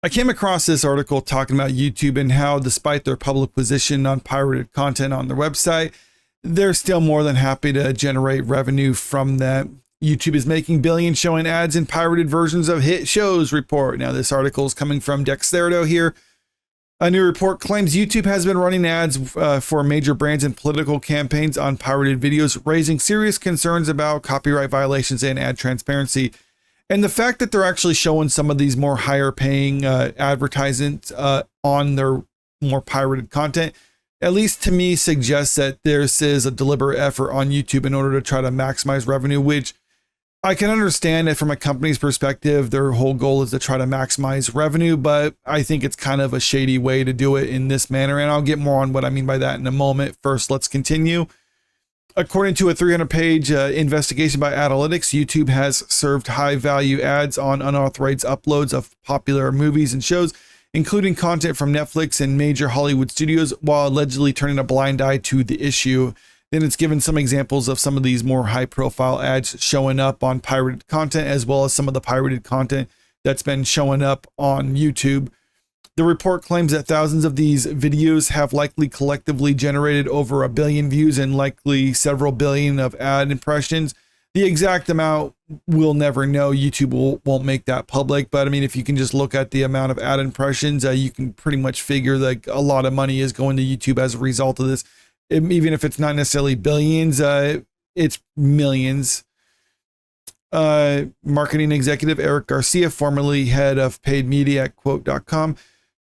I came across this article talking about YouTube and how, despite their public position on pirated content on their website, they're still more than happy to generate revenue from that. YouTube is making billions showing ads in pirated versions of hit shows, report. Now, this article is coming from Dexerto here. A new report claims YouTube has been running ads for major brands and political campaigns on pirated videos, raising serious concerns about copyright violations and ad transparency. And the fact that they're actually showing some of these more higher paying advertisements on their more pirated content, at least to me, suggests that this is a deliberate effort on YouTube in order to try to maximize revenue, which I can understand that from a company's perspective, their whole goal is to try to maximize revenue, but I think it's kind of a shady way to do it in this manner. And I'll get more on what I mean by that in a moment. First, let's continue. According to a 300-page investigation by Analytics, YouTube has served high-value ads on unauthorized uploads of popular movies and shows, including content from Netflix and major Hollywood studios, while allegedly turning a blind eye to the issue. Then it's given some examples of some of these more high-profile ads showing up on pirated content, as well as some of the pirated content that's been showing up on YouTube. The report claims that thousands of these videos have likely collectively generated over 1 billion views and likely several billion of ad impressions. The exact amount we'll never know. YouTube won't make that public. But I mean, if you can just look at the amount of ad impressions, you can pretty much figure that a lot of money is going to YouTube as a result of this. Even if it's not necessarily billions, it's millions. Marketing executive Eric Garcia, formerly head of paid media at quote.com,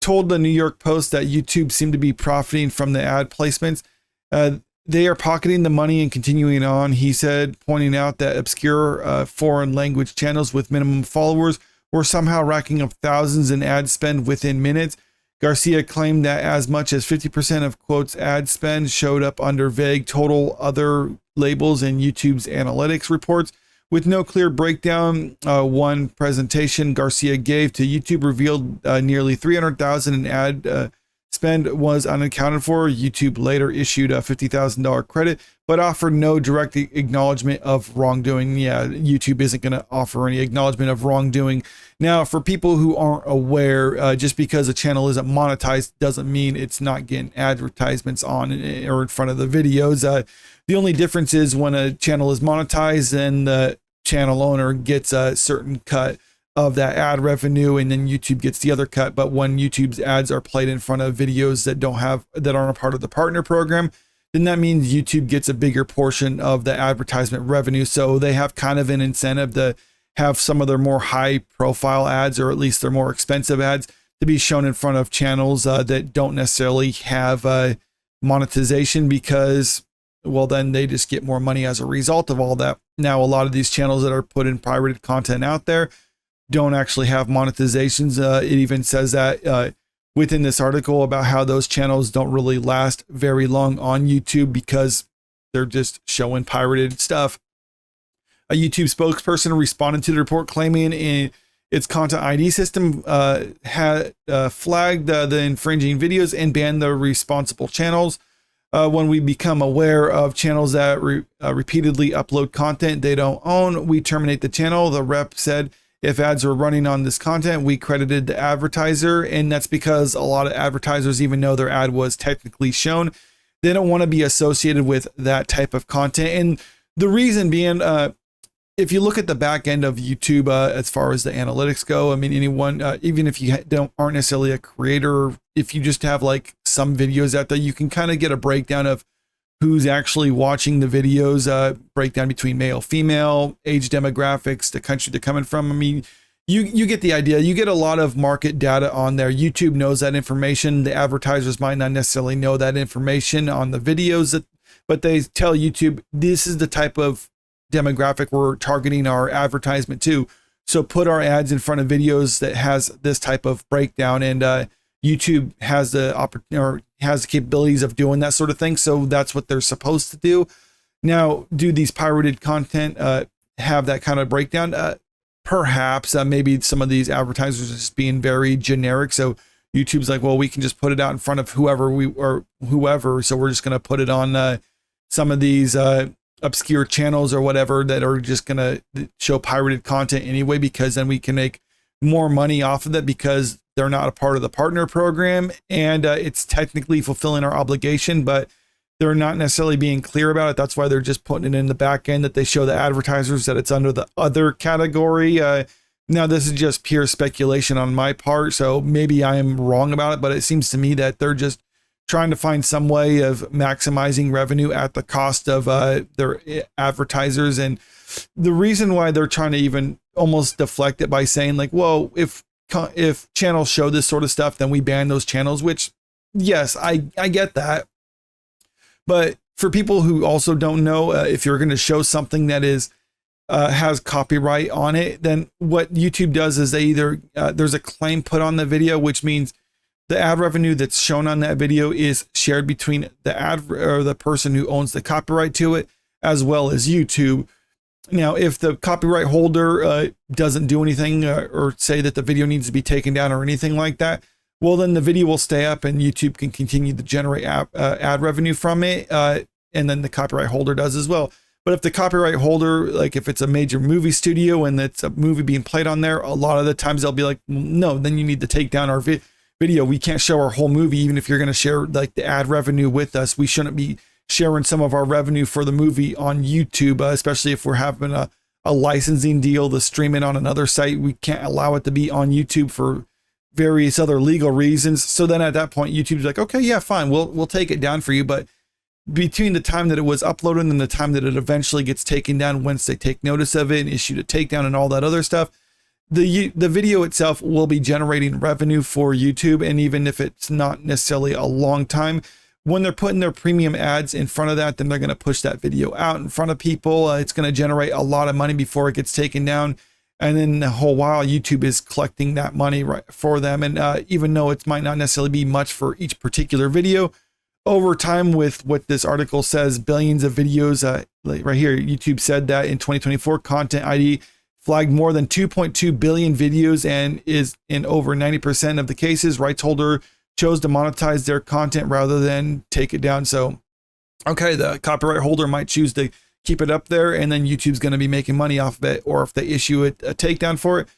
told the New York Post that YouTube seemed to be profiting from the ad placements. They are pocketing the money and continuing on, he said, pointing out that obscure foreign language channels with minimum followers were somehow racking up thousands in ad spend within minutes. Garcia claimed that as much as 50% of quotes ad spend showed up under vague total other labels in YouTube's analytics reports. With no clear breakdown, one presentation Garcia gave to YouTube revealed nearly 300,000 in ad spend was unaccounted for. YouTube later issued a $50,000 credit, but offered no direct acknowledgement of wrongdoing. Yeah, YouTube isn't going to offer any acknowledgement of wrongdoing. Now, for people who aren't aware, just because a channel isn't monetized doesn't mean it's not getting advertisements on or in front of the videos. The only difference is when a channel is monetized, and the channel owner gets a certain cut of that ad revenue, and then YouTube gets the other cut. But when YouTube's ads are played in front of videos that aren't a part of the partner program, then that means YouTube gets a bigger portion of the advertisement revenue. So they have kind of an incentive to have some of their more high profile ads, or at least their more expensive ads, to be shown in front of channels that don't necessarily have monetization, because, well, then they just get more money as a result of all that. Now, a lot of these channels that are putting pirated content out there don't actually have monetizations. It even says that within this article about how those channels don't really last very long on YouTube because they're just showing pirated stuff. A YouTube spokesperson responded to the report, claiming its content ID system had flagged the infringing videos and banned the responsible channels. When we become aware of channels that repeatedly upload content they don't own, we terminate the channel, the rep said. If ads are running on this content, we credited the advertiser, and that's because a lot of advertisers, even though their ad was technically shown, they don't want to be associated with that type of content. And the reason being, if you look at the back end of YouTube, as far as the analytics go, I mean, anyone, even if you aren't necessarily a creator, if you just have like some videos out there, you can kind of get a breakdown of who's actually watching the videos, breakdown between male, female, age demographics, the country they're coming from. I mean, you get the idea. You get a lot of market data on there. YouTube knows that information. The advertisers might not necessarily know that information on the videos, but they tell YouTube, this is the type of demographic we're targeting our advertisement to. So put our ads in front of videos that has this type of breakdown, and YouTube has the opportunity, or has the capabilities of doing that sort of thing. So that's what they're supposed to do. Now, do these pirated content have that kind of breakdown? Perhaps. Maybe some of these advertisers are just being very generic. So YouTube's like, well, we can just put it out in front of whoever. So we're just going to put it on some of these obscure channels or whatever that are just going to show pirated content anyway, because then we can make more money off of it, because they're not a part of the partner program, and it's technically fulfilling our obligation, but they're not necessarily being clear about it. That's why they're just putting it in the back end that they show the advertisers that it's under the other category. Now, this is just pure speculation on my part, so maybe I am wrong about it, but it seems to me that they're just trying to find some way of maximizing revenue at the cost of their advertisers. And the reason why they're trying to even almost deflect it by saying like, well, if channels show this sort of stuff, then we ban those channels, which yes, I get that. But for people who also don't know, if you're going to show something that is has copyright on it, then what YouTube does is they either there's a claim put on the video, which means the ad revenue that's shown on that video is shared between the ad or the person who owns the copyright to it, as well as YouTube. Now, if the copyright holder doesn't do anything or say that the video needs to be taken down or anything like that, well, then the video will stay up and YouTube can continue to generate ad revenue from it. And then the copyright holder does as well. But if the copyright holder, like if it's a major movie studio and it's a movie being played on there, a lot of the times they'll be like, no, then you need to take down our video. We can't show our whole movie. Even if you're going to share like the ad revenue with us, we shouldn't be sharing some of our revenue for the movie on YouTube, especially if we're having a licensing deal to stream it on another site. We can't allow it to be on YouTube for various other legal reasons. So then at that point, YouTube's like, okay, yeah, fine. We'll take it down for you. But between the time that it was uploaded and the time that it eventually gets taken down, once they take notice of it and issue a takedown and all that other stuff, the video itself will be generating revenue for YouTube. And even if it's not necessarily a long time, when they're putting their premium ads in front of that, then they're going to push that video out in front of people. It's going to generate a lot of money before it gets taken down. And then the whole while, YouTube is collecting that money right for them. And even though it might not necessarily be much for each particular video, over time, with what this article says, billions of videos, like right here, YouTube said that in 2024, Content ID flagged more than 2.2 billion videos, and is in over 90% of the cases, rights holder chose to monetize their content rather than take it down. So, okay, the copyright holder might choose to keep it up there, and then YouTube's going to be making money off of it. Or if they issue a takedown for it,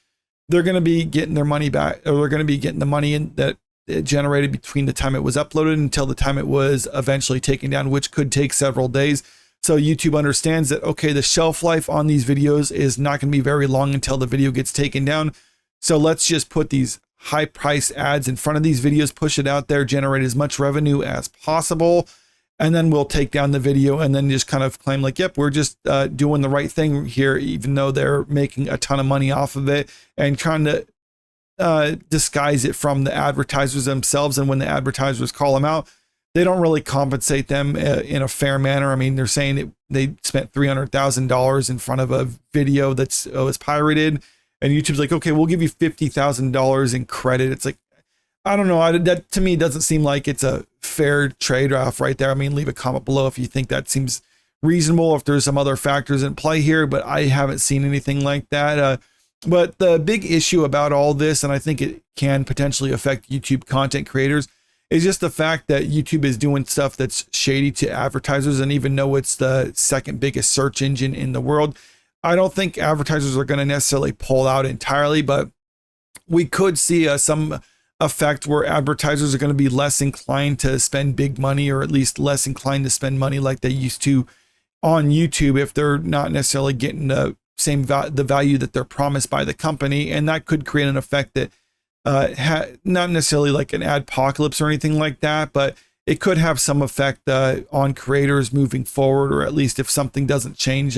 they're going to be getting their money back, or they're going to be getting the money in that it generated between the time it was uploaded until the time it was eventually taken down, which could take several days. So YouTube understands that, okay, the shelf life on these videos is not going to be very long until the video gets taken down. So let's just put these high price ads in front of these videos, push it out there, generate as much revenue as possible. And then we'll take down the video and then just kind of claim like, yep, we're just doing the right thing here, even though they're making a ton of money off of it and trying to disguise it from the advertisers themselves. And when the advertisers call them out, they don't really compensate them in a fair manner. I mean, they're saying they spent $300,000 in front of a video that's was pirated, and YouTube's like, okay, we'll give you $50,000 in credit. It's like, I don't know. That to me doesn't seem like it's a fair trade-off right there. I mean, leave a comment below if you think that seems reasonable, if there's some other factors in play here, but I haven't seen anything like that. But the big issue about all this, and I think it can potentially affect YouTube content creators, is just the fact that YouTube is doing stuff that's shady to advertisers. And even though it's the second biggest search engine in the world, I don't think advertisers are going to necessarily pull out entirely, but we could see some effect where advertisers are going to be less inclined to spend big money, or at least less inclined to spend money like they used to on YouTube if they're not necessarily getting the value that they're promised by the company. And that could create an effect that not necessarily like an adpocalypse or anything like that, but it could have some effect on creators moving forward, or at least if something doesn't change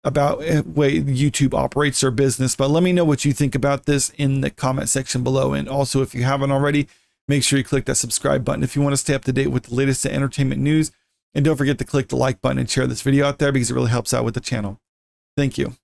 about the way YouTube operates their business. But let me know what you think about this in the comment section below. And also, if you haven't already, make sure you click that subscribe button if you want to stay up to date with the latest entertainment news. And don't forget to click the like button and share this video out there, because it really helps out with the channel. Thank you.